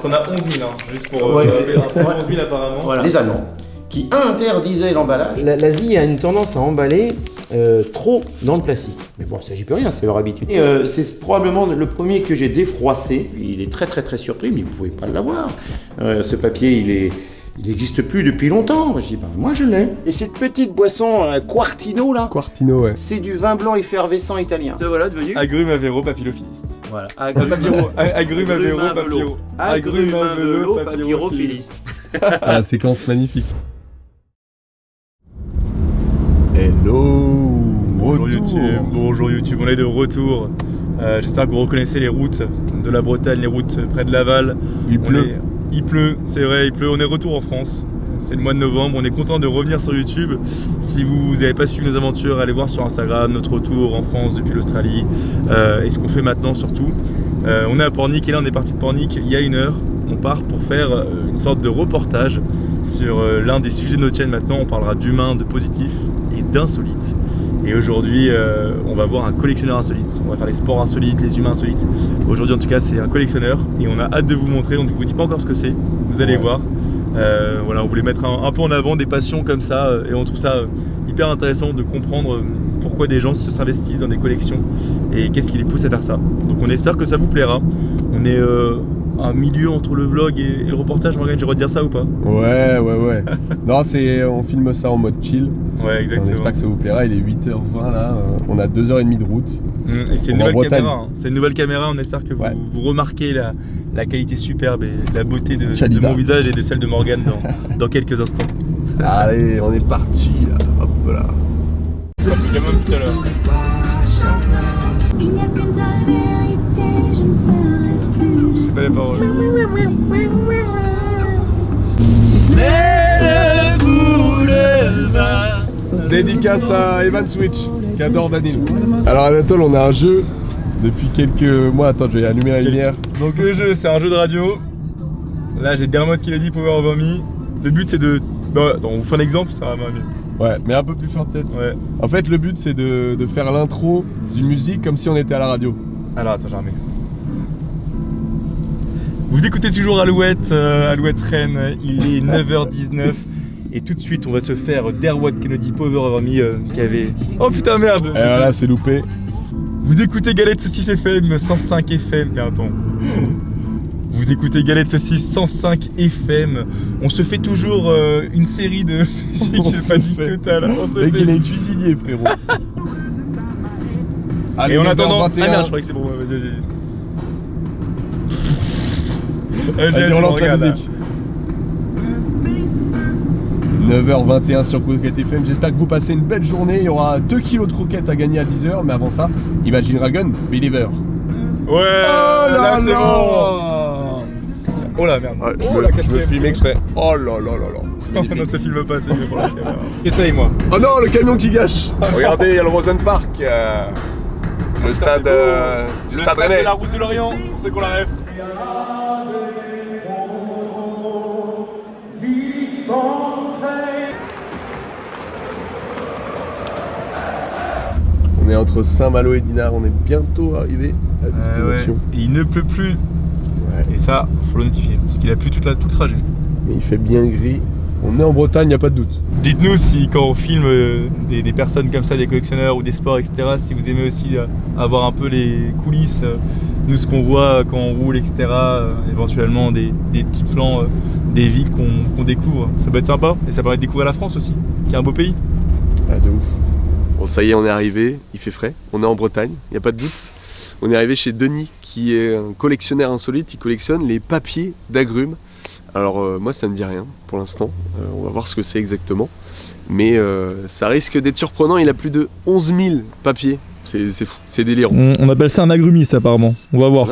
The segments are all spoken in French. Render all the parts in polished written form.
T'en as 11 000, hein, juste pour Ouais. rappeler, 11 000 apparemment. Voilà. Les Allemands, qui interdisaient l'emballage. L'Asie a une tendance à emballer trop dans le plastique. Mais bon, ça j'y peux rien, c'est leur habitude. Et c'est probablement le premier que j'ai défroissé. Il est très surpris, mais vous pouvez pas l'avoir. Ce papier, il n'existe plus depuis longtemps. Je dis, bah, moi je l'ai. Et cette petite boisson Quartino là, Quartino, ouais. c'est du vin blanc effervescent italien. Voilà devenu. Agrumes Avero Papillophiliste. Voilà. Agrumes Avero Papillo. Agrumes Avelo Papyrophiliste. La séquence magnifique. Hello. Bonjour Retour. YouTube, bonjour YouTube, on est de retour. J'espère que vous reconnaissez les routes de la Bretagne, les routes près de Laval. Il pleut. Il pleut, c'est vrai, il pleut. On est retour en France. C'est le mois de novembre, on est content de revenir sur YouTube. Si vous n'avez pas suivi nos aventures, allez voir sur Instagram notre retour en France depuis l'Australie et ce qu'on fait maintenant surtout. On est à Pornic et là on est parti de Pornic il y a 1 heure. On part pour faire une sorte de reportage sur l'un des sujets de notre chaîne maintenant. On parlera d'humain, de positif et d'insolite. Et aujourd'hui, on va voir un collectionneur insolite. On va faire les sports insolites, les humains insolites. Aujourd'hui, en tout cas, c'est un collectionneur et on a hâte de vous montrer. On ne vous dit pas encore ce que c'est. Vous allez voir. Voilà, on voulait mettre un peu en avant des passions comme ça et on trouve ça hyper intéressant de comprendre pourquoi des gens s'investissent dans des collections et qu'est-ce qui les pousse à faire ça. Donc, on espère que ça vous plaira. On est un milieu entre le vlog et le reportage. Morgane, j'ai le droit de dire ça ou pas? Ouais. Non, on filme ça en mode chill. Ouais, On exactement. espère que ça vous plaira. Il est 8h20 là. On a 2h30 de route. Et c'est une On va en nouvelle Bretagne. caméra. C'est une nouvelle caméra. On espère que vous remarquez la qualité superbe et la beauté de mon visage et de celle de Morgane dans quelques instants. Allez, on est parti là. Hop là. Ça fait comme tout à l'heure. Il n'y a qu'une seule vérité, je ne ferai plus de C'est pas les paroles. Dédicace à Evan Switch qui adore Daniel. Alors Anatole, on a un jeu depuis quelques mois. Attends, je vais allumer la lumière. Donc le jeu, c'est un jeu de radio. Là, j'ai Dermot qui l'a dit, Power Over Me. Le but, c'est de... Bah, attends, on vous fait un exemple, ça va mieux. Ouais, mais un peu plus fort peut-être. Ouais. En fait, le but c'est de faire l'intro d'une musique comme si on était à la radio. Alors, attends, j'ai remis. Vous écoutez toujours Alouette, Alouette Rennes, il est 9h19 et tout de suite on va se faire Dermot Kennedy Power Over Me qui avait... Oh putain merde. Et voilà, c'est loupé. Vous écoutez Galette Saucisse FM 105 FM, mais attends. Vous écoutez Galette Saucisse 105 FM. On se fait toujours une série de musique, j'ai pas dit total. On se Mec, fait... il est cuisinier, frérot. Allez, Et en attendant... 9h21. Ah merde, je croyais que c'est bon, ouais, vas-y. Vas-y, on lance la musique. 9h21 sur Croquette FM. J'espère que vous passez une belle journée. Il y aura 2 kilos de croquettes à gagner à 10h. Mais avant ça, Imagine Dragon, Believer. Ouais, là c'est bon. Oh la merde. Ouais, Oh, la je me quatrième. filme exprès. Oh là là là là. Non, non, te filme pas, c'est mieux pour la caméra. Essaye-moi. Oh non, le camion qui gâche. Regardez, il y a le Rosen Park. Le stade du Le Stade stade Rennais. de la route de l'Orient, c'est qu'on la rêve. On est entre Saint-Malo et Dinard. On est bientôt arrivé à destination. Et il ne pleut plus. Ouais. Et ça, faut le notifier, parce qu'il a plu tout le trajet. Mais il fait bien gris. On est en Bretagne, il n'y a pas de doute. Dites-nous si quand on filme des personnes comme ça, des collectionneurs ou des sports, etc., si vous aimez aussi avoir un peu les coulisses, nous ce qu'on voit quand on roule, etc., éventuellement des petits plans des villes qu'on découvre. Ça peut être sympa et ça permet de découvrir la France aussi, qui est un beau pays. Ah, de ouf. Bon, ça y est, on est arrivé. Il fait frais. On est en Bretagne, il n'y a pas de doute. On est arrivé chez Denis, qui est un collectionneur insolite. Il collectionne les papiers d'agrumes. Alors moi ça me dit rien pour l'instant, on va voir ce que c'est exactement, mais ça risque d'être surprenant. Il a plus de 11 000 papiers, c'est fou, c'est délirant. On appelle ça un agrumiste apparemment, on va voir,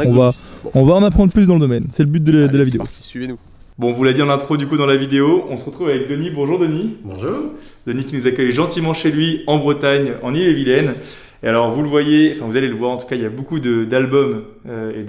on va en apprendre plus dans le domaine, c'est le but de la vidéo. Parti, suivez-nous. Bon, on vous l'a dit en intro du coup dans la vidéo, on se retrouve avec Denis. Bonjour Denis. Bonjour. Denis qui nous accueille gentiment chez lui en Bretagne, en Ille-et-Vilaine. Et alors vous le voyez, enfin vous allez le voir en tout cas, il y a beaucoup d'albums et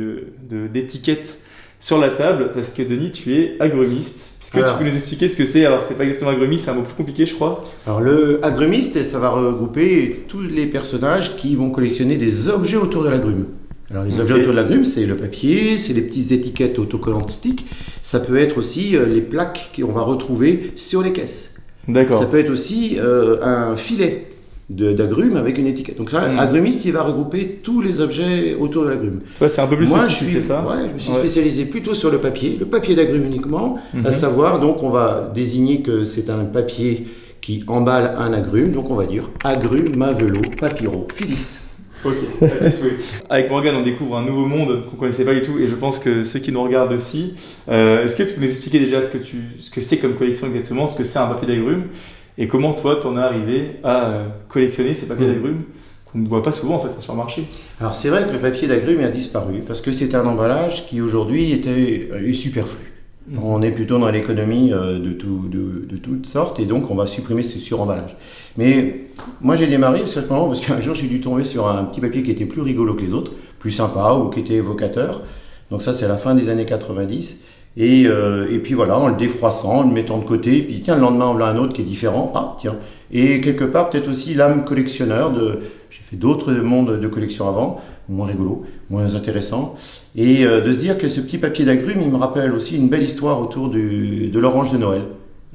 d'étiquettes sur la table parce que Denis, tu es agrumiste. Est-ce que tu peux nous expliquer ce que c'est? Alors c'est pas exactement agrumiste, c'est un mot plus compliqué je crois. Alors le agrumiste, ça va regrouper tous les personnages qui vont collectionner des objets autour de l'agrume. Alors les objets autour de l'agrumes, c'est le papier, c'est les petites étiquettes autocollantes stick, ça peut être aussi les plaques qu'on va retrouver sur les caisses. D'accord. Ça peut être aussi un filet d'agrumes avec une étiquette. Donc là, agrumiste, il va regrouper tous les objets autour de l'agrume. Toi, c'est un peu plus Moi, spécifique, c'est ça? Ouais, je me suis spécialisé plutôt sur le papier d'agrumes uniquement, à savoir, donc on va désigner que c'est un papier qui emballe un agrume, donc on va dire agrume, mavelo, papyro, philiste. Ok, avec Morgane, on découvre un nouveau monde qu'on ne connaissait pas du tout, et je pense que ceux qui nous regardent aussi. Est-ce que tu peux nous expliquer déjà ce que c'est comme collection exactement, ce que c'est un papier d'agrumes, et comment toi t'en es arrivé à collectionner ces papiers d'agrumes qu'on ne voit pas souvent en fait sur le marché? Alors c'est vrai que le papier d'agrumes a disparu parce que c'est un emballage qui aujourd'hui était superflu. On est plutôt dans l'économie de toutes sortes et donc on va supprimer ce suremballage. Mais moi j'ai démarré simplement parce qu'un jour j'ai dû tomber sur un petit papier qui était plus rigolo que les autres, plus sympa ou qui était évocateur. Donc ça c'est à la fin des années 90. Et puis voilà, en le défroissant, en le mettant de côté, et puis tiens, le lendemain on en a un autre qui est différent, ah tiens. Et quelque part peut-être aussi l'âme collectionneur, j'ai fait d'autres mondes de collection avant, moins rigolo, moins intéressant, et de se dire que ce petit papier d'agrumes, il me rappelle aussi une belle histoire autour de l'orange de Noël.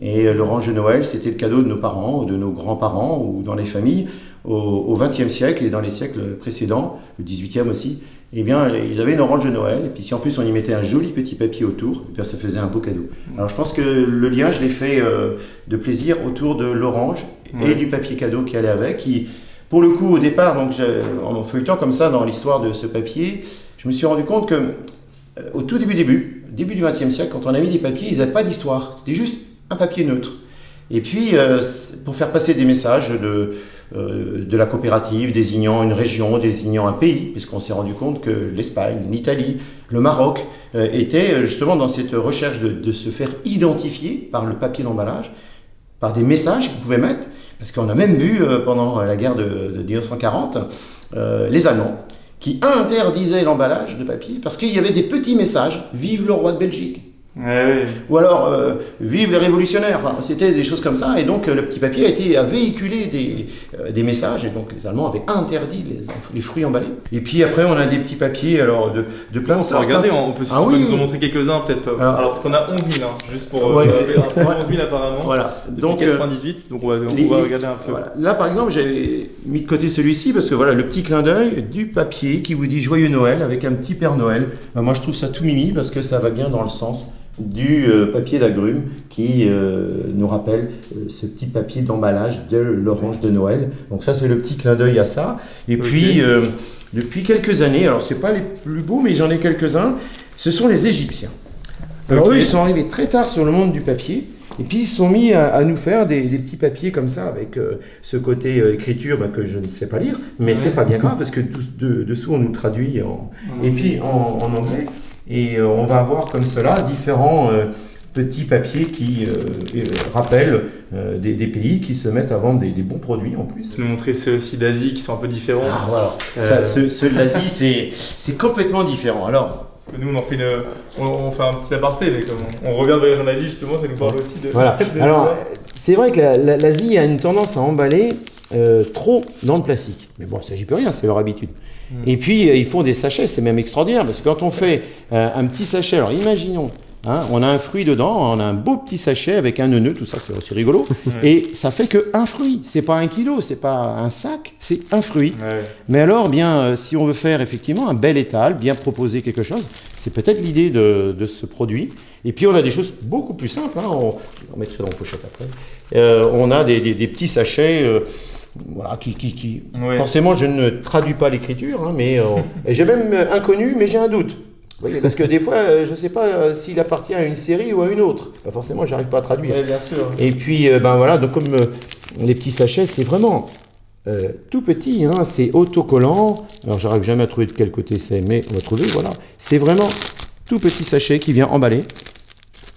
Et l'orange de Noël, c'était le cadeau de nos parents, de nos grands-parents, ou dans les familles, au XXe siècle et dans les siècles précédents, le XVIIIe aussi. Eh bien, ils avaient une orange de Noël, et puis si en plus on y mettait un joli petit papier autour, eh bien, ça faisait un beau cadeau. Alors je pense que le lien, je l'ai fait de plaisir autour de l'orange et du papier cadeau qui allait avec, qui, pour le coup, au départ, donc, en feuilletant comme ça dans l'histoire de ce papier, je me suis rendu compte que au tout début du XXe siècle, quand on a mis des papiers, ils n'avaient pas d'histoire, c'était juste un papier neutre. Et puis, pour faire passer des messages de la coopérative, désignant une région, désignant un pays, puisqu'on s'est rendu compte que l'Espagne, l'Italie, le Maroc étaient justement dans cette recherche de se faire identifier par le papier d'emballage, par des messages qu'ils pouvaient mettre, parce qu'on a même vu pendant la guerre de 1940, les Allemands, qui interdisaient l'emballage de papier, parce qu'il y avait des petits messages, « Vive le roi de Belgique ». Ou alors vive les révolutionnaires, enfin, c'était des choses comme ça, et donc le petit papier a véhiculé des messages, et donc les Allemands avaient interdit les fruits emballés. Et puis après on a des petits papiers alors de plein de sortes. Regardez, on peut nous en montrer quelques-uns peut-être. Alors t'en as 11 000 hein, juste pour 11 000 apparemment. Voilà. Donc 98, donc on va regarder un peu. Voilà. Là par exemple j'avais mis de côté celui-ci parce que voilà le petit clin d'œil du papier qui vous dit Joyeux Noël avec un petit Père Noël. Ben, moi je trouve ça tout mimi parce que ça va bien dans le sens du papier d'agrumes qui nous rappelle ce petit papier d'emballage de l'orange de Noël. Donc ça c'est le petit clin d'œil à ça. Et puis depuis quelques années, alors c'est pas les plus beaux mais j'en ai quelques-uns, ce sont les Égyptiens. Alors eux ils sont arrivés très tard sur le monde du papier et puis ils se sont mis à nous faire des petits papiers comme ça avec ce côté écriture que je ne sais pas lire, mais c'est pas bien grave parce que dessous on nous traduit et puis en anglais. Et on va avoir comme cela différents petits papiers qui rappellent des pays qui se mettent à vendre des bons produits en plus. Tu nous montrer ceux aussi d'Asie qui sont un peu différents. Ah voilà, ceux de l'Asie c'est complètement différent. Alors, parce que nous on fait un petit aparté, mais comme on revient de voyage en Asie justement, ça nous parle aussi de... Voilà, alors c'est vrai que l'Asie a une tendance à emballer trop dans le plastique. Mais bon, ça j'y peux rien, c'est leur habitude. Et puis ils font des sachets, c'est même extraordinaire, parce que quand on fait un petit sachet, alors imaginons, hein, on a un fruit dedans, on a un beau petit sachet avec un neuneu, tout ça c'est aussi rigolo, et ça fait qu'un fruit, c'est pas 1 kilo, c'est pas un sac, c'est un fruit. Mais alors, bien, si on veut faire effectivement un bel étal, bien proposer quelque chose, c'est peut-être l'idée de ce produit. Et puis on a des choses beaucoup plus simples, hein, on mettrait dans la pochette après. On a des petits sachets... voilà, forcément je ne traduis pas l'écriture, hein, mais j'ai même inconnu, mais j'ai un doute. Vous voyez, parce que des fois, je ne sais pas s'il appartient à une série ou à une autre. Forcément, j'arrive pas à traduire. Bien sûr. Et puis, ben voilà, donc comme les petits sachets, c'est vraiment tout petit, hein, c'est autocollant. Alors, j'arrive jamais à trouver de quel côté c'est, mais on va trouver. Voilà, c'est vraiment tout petit sachet qui vient emballer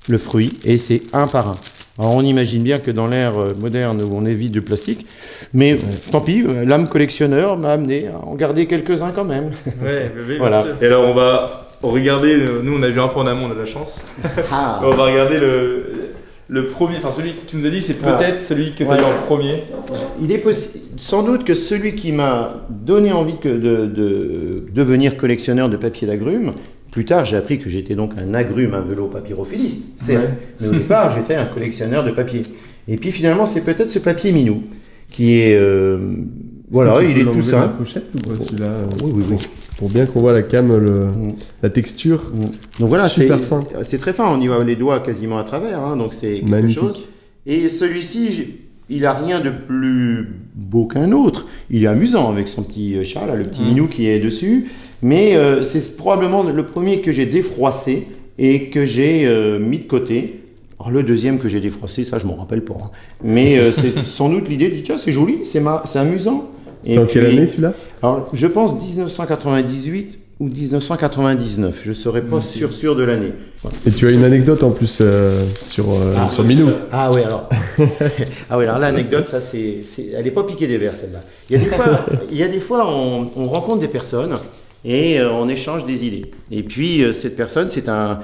le fruit et c'est un par un. Alors on imagine bien que dans l'ère moderne où on évite du plastique, mais tant pis, l'âme collectionneur m'a amené à en garder quelques-uns quand même. Oui, voilà. Bien sûr. Et alors on va regarder, nous on a vu un peu en amont, on a de la chance. On va regarder le premier, enfin celui que tu nous as dit, c'est peut-être celui que tu as eu en premier. Il est possible. sans doute que celui qui m'a donné envie de devenir collectionneur de papier d'agrumes, plus tard j'ai appris que j'étais donc un agrume, un vélo papyrophiliste, certes, mais au départ j'étais un collectionneur de papier. Et puis finalement c'est peut-être ce papier Minou qui est... voilà, il est tout simple. La pochette ou pas celui-là Oui. Pour bien qu'on voit la cam, la texture. Donc voilà, Super fin. c'est très fin, on y voit les doigts quasiment à travers, hein, donc c'est quelque Magnifique. chose. Et celui-ci, il a rien de plus beau qu'un autre. Il est amusant avec son petit chat, là, le petit minou qui est dessus. Mais c'est probablement le premier que j'ai défroissé et que j'ai mis de côté. Alors le deuxième que j'ai défroissé, ça je m'en rappelle pas. Hein. Mais c'est sans doute l'idée de dire tiens c'est joli, c'est amusant. C'est en quelle année celui-là? Alors je pense 1998 ou 1999. Je ne serais pas sûr de l'année. Voilà. Et tu as une anecdote en plus sur Minou. Ah oui, alors. Ah oui, alors l'anecdote, ça elle n'est pas piquée des verres celle-là. Il y a des fois, on rencontre des personnes et on échange des idées. Et puis cette personne, c'est un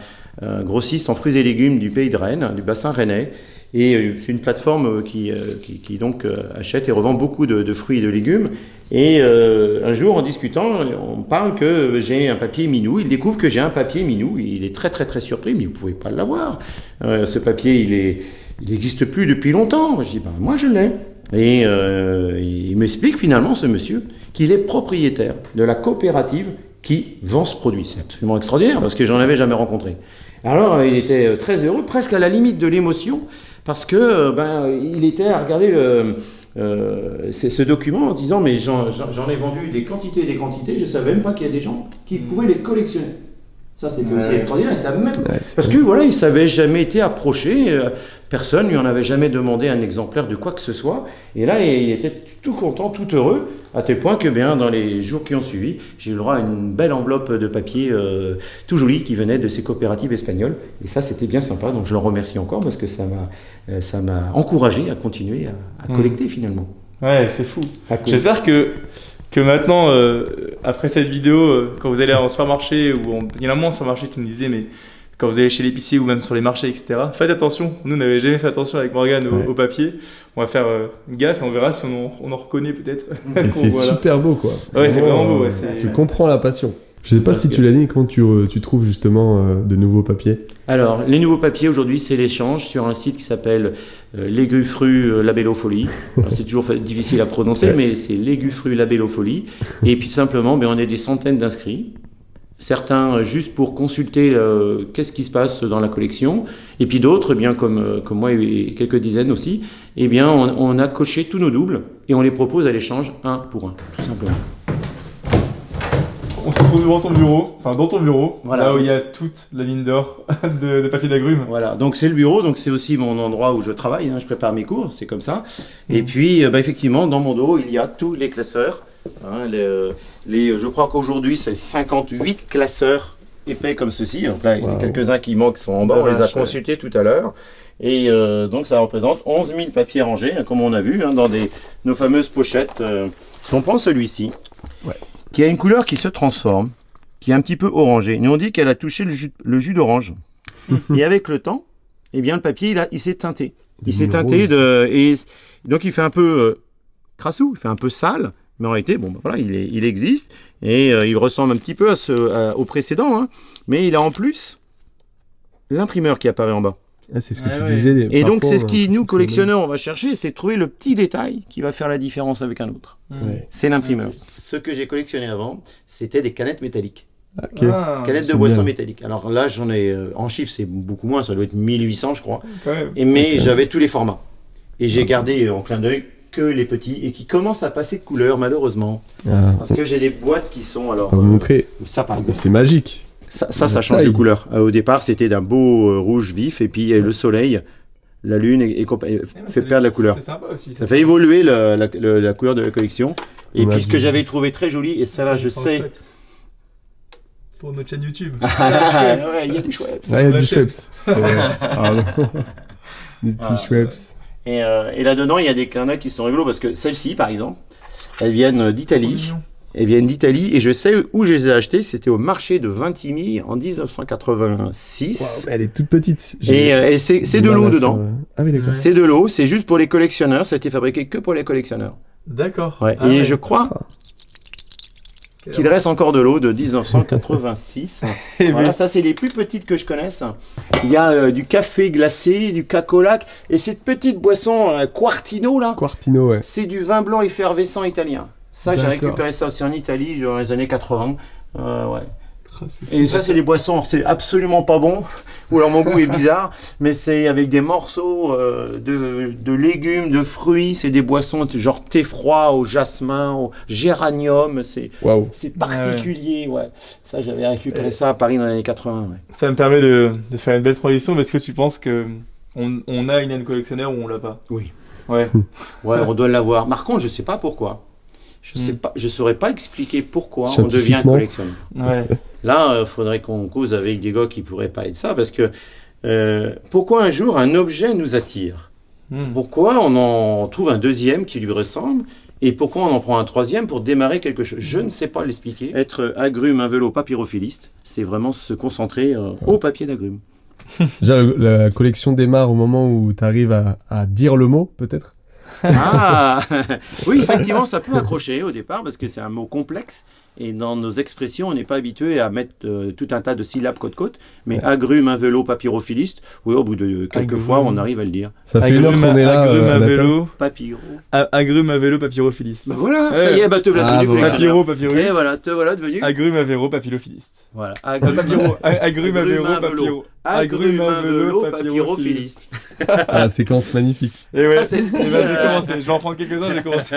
grossiste en fruits et légumes du pays de Rennes, du bassin rennais. Et c'est une plateforme qui donc achète et revend beaucoup de fruits et de légumes. Et un jour, en discutant, on parle que j'ai un papier Minou. Il découvre que j'ai un papier Minou. Il est très très très surpris, mais vous ne pouvez pas l'avoir. Ce papier, il n'existe plus depuis longtemps. Je dis, moi je l'ai. Et il m'explique finalement, ce monsieur, qu'il est propriétaire de la coopérative qui vend ce produit. C'est absolument extraordinaire parce que j'en avais jamais rencontré. Alors, il était très heureux, presque à la limite de l'émotion, parce que il était à regarder ce document en se disant mais j'en ai vendu des quantités et des quantités, je ne savais même pas qu'il y a des gens qui pouvaient les collectionner. Ça c'était aussi extraordinaire, parce que voilà, il ne s'avait jamais été approché, personne ne lui en avait jamais demandé un exemplaire de quoi que ce soit, et là il était tout content, tout heureux, à tel point que bien dans les jours qui ont suivi, j'ai eu le droit à une belle enveloppe de papier tout jolie qui venait de ces coopératives espagnoles, et ça c'était bien sympa, donc je le remercie encore parce que ça m'a encouragé à continuer à collecter finalement. Ouais, c'est fou. J'espère que maintenant, après cette vidéo, quand vous allez en supermarché, il y en a moins en supermarché qui nous disaient, mais quand vous allez chez l'épicier ou même sur les marchés, etc., faites attention. Nous, on n'avait jamais fait attention avec Morgane au papier. On va faire gaffe et on verra si on en reconnaît peut-être. C'est super beau quoi. Ouais, c'est vraiment beau. Ouais, je comprends la passion. Je sais pas si tu l'as dit, comment tu trouves justement de nouveaux papiers? Alors, les nouveaux papiers aujourd'hui, c'est l'échange sur un site qui s'appelle Légufru Labellofolie. C'est toujours difficile à prononcer, mais c'est Légufru Labellofolie. Et puis tout simplement, on est des centaines d'inscrits. Certains juste pour consulter qu'est-ce qui se passe dans la collection. Et puis d'autres, bien comme moi et quelques dizaines aussi, eh bien, on a coché tous nos doubles et on les propose à l'échange un pour un, tout simplement. On se retrouve devant ton bureau, enfin dans ton bureau, voilà, là où il y a toute la mine d'or de papier d'agrumes. Voilà, donc c'est le bureau, donc c'est aussi mon endroit où je travaille, hein, je prépare mes cours, c'est comme ça. Et puis effectivement, dans mon dos, il y a tous les classeurs. Hein, je crois qu'aujourd'hui, c'est 58 classeurs épais comme ceci. Donc là, il y en a quelques-uns qui manquent, qui sont en bas, on les a consultés tout à l'heure. Et donc ça représente 11 000 papiers rangés, hein, comme on a vu, hein, dans nos fameuses pochettes. Si on prend celui-ci, qui a une couleur qui se transforme, qui est un petit peu orangée. Nous on dit qu'elle a touché le jus d'orange. Et avec le temps, eh bien le papier il s'est teinté. Il s'est teinté et donc il fait un peu crassou, il fait un peu sale, mais en réalité voilà, il existe et il ressemble un petit peu au précédent, hein, mais il a en plus l'imprimeur qui apparaît en bas. Ah, c'est ce que tu disais. Et donc c'est ce qui nous collectionneurs on va chercher, c'est trouver le petit détail qui va faire la différence avec un autre. C'est l'imprimeur. Ce que j'ai collectionné avant, c'était des canettes métalliques. Okay. Canettes de boisson métalliques. Alors là, j'en ai en chiffres, c'est beaucoup moins, ça doit être 1800, je crois. Mais j'avais tous les formats. Et j'ai gardé en clin d'œil que les petits et qui commencent à passer de couleur, malheureusement. Parce que j'ai des boîtes qui sont. Alors, vous montrer. Ça, par exemple. C'est magique. Ça change de couleur. Au départ, c'était d'un beau rouge vif, et puis le soleil, la lune, fait perdre la couleur. C'est sympa aussi. Ça fait évoluer la couleur de la collection. Et puis ce que j'avais trouvé très joli, et ça là je sais. Pour notre chaîne YouTube. Il y a du Schweppes. Il y a du Schweppes. Des petits Schweppes. Et là-dedans, il y a des clins d'œil qui sont rigolos parce que celles-ci, par exemple, elles viennent d'Italie. Elles viennent d'Italie et je sais où je les ai achetées. C'était au marché de Vintimille en 1986. Wow, elle est toute petite. Et c'est de l'eau dedans. Ah oui, d'accord. C'est de l'eau, c'est juste pour les collectionneurs. Ça a été fabriqué que pour les collectionneurs. D'accord. Ouais. Ah Et ouais. je crois qu'il reste encore de l'eau de 1986. Eh Voilà, ben, ça c'est les plus petites que je connaisse. Il y a du café glacé, du cacolac et cette petite boisson Quartino là, Quartino, ouais. c'est du vin blanc effervescent italien. Ça j'ai D'accord. récupéré ça aussi en Italie dans les années 80. Ouais. Ah, c'est fou. Et ça c'est des boissons, c'est absolument pas bon, ou alors mon goût est bizarre, mais c'est avec des morceaux de légumes, de fruits, c'est des boissons genre thé froid au jasmin, au géranium, Waouh. c'est particulier, ouais. Ça j'avais récupéré ça à Paris dans les années 80, ouais. Ça me permet de faire une belle transition. Mais est-ce que tu penses que on a une haine collectionneur ou on l'a pas? Oui. Ouais. Ouais, on doit l'avoir. Par contre, je sais pas pourquoi. Je sais Hmm. pas, je saurais pas expliquer pourquoi on devient Scientifiquement. collectionneur. Ouais. Là, il faudrait qu'on cause avec des gars qui pourraient parler de ça, parce que pourquoi un jour un objet nous attire? Hmm. Pourquoi on en trouve un deuxième qui lui ressemble? Et pourquoi on en prend un troisième pour démarrer quelque chose? Je ne sais pas l'expliquer. Être agrume, un vélo papyrophiliste, c'est vraiment se concentrer au papier d'agrumes. Déjà, la collection démarre au moment où tu arrives à dire le mot, peut-être. Ah oui, effectivement, ça peut accrocher au départ parce que c'est un mot complexe et dans nos expressions, on n'est pas habitué à mettre tout un tas de syllabes côte-côte. Mais agrume, un vélo, papyrophiliste, oui, au bout de quelques Agrume. fois, on arrive à le dire. Ça fait une heure qu'on est là. Agrume à Nathan. vélo. Papyro. Agrume à vélo papyrophiliste. Bah voilà, Ouais. ça y est, bah te voilà Ah, devenu voilà. collectionneur. Papyro, papyrus. Et voilà, te voilà devenu. Agrume à vélo papyrophiliste. Voilà, Papyro. Agrume à vélo un vélo. papyro. Agrume, un vélo, papyrophiliste. Ah, séquence magnifique. Et ouais, Ah, celle-ci, eh ben, je vais commencer. Je vais en prendre quelques-uns, je vais commencer.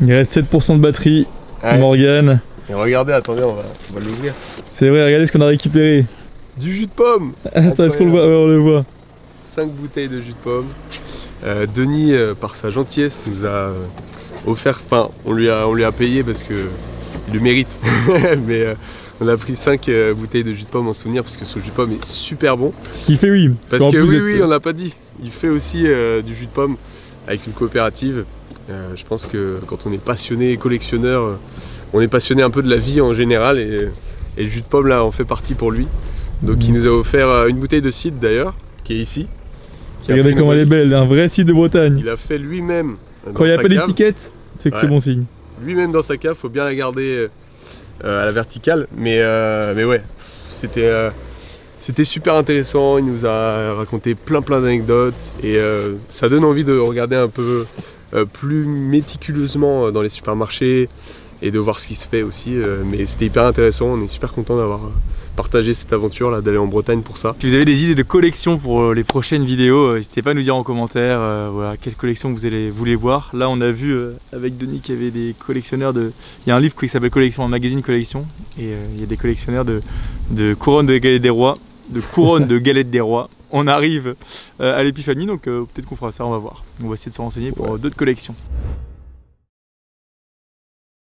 Il reste 7% de batterie. Ouais. Morgane. Et regardez, attendez, on va l'ouvrir. C'est vrai, regardez ce qu'on a récupéré. Du jus de pomme. Attends, est-ce qu'on le voit? Ouais, on le voit. 5 bouteilles de jus de pomme. Denis, par sa gentillesse, nous a offert, enfin, on lui a payé parce que il le mérite. Mais on a pris 5 bouteilles de jus de pomme en souvenir parce que ce jus de pomme est super bon. Il fait oui. Parce qu'en que plus, oui, on l'a pas dit. Il fait aussi du jus de pomme avec une coopérative. Je pense que quand on est passionné collectionneur, on est passionné un peu de la vie en général et le jus de pomme là en fait partie pour lui. Donc il nous a offert une bouteille de cidre d'ailleurs, qui est ici. Qui a Regardez pris comme elle est une- belle, un vrai site de Bretagne. Il a fait lui-même. Quand il n'y a dans pas sa cave. d'étiquette, c'est que c'est Ouais. bon signe. Lui-même dans sa cave, faut bien la garder à la verticale. Mais ouais, c'était super intéressant. Il nous a raconté plein d'anecdotes et ça donne envie de regarder un peu plus méticuleusement dans les supermarchés et de voir ce qui se fait aussi. Mais c'était hyper intéressant. On est super content d'avoir partagé cette aventure là, d'aller en Bretagne pour ça. Si vous avez des idées de collection pour les prochaines vidéos, n'hésitez pas à nous dire en commentaire voilà, quelle collection vous voulez voir. Là on a vu avec Denis qu'il y avait des collectionneurs de... Il y a un livre qui s'appelle Collection, un magazine collection, et il y a des collectionneurs de couronnes de galettes des rois, de couronnes de galettes des rois. On arrive à l'épiphanie, donc peut-être qu'on fera ça, on va voir. On va essayer de se renseigner pour d'autres collections.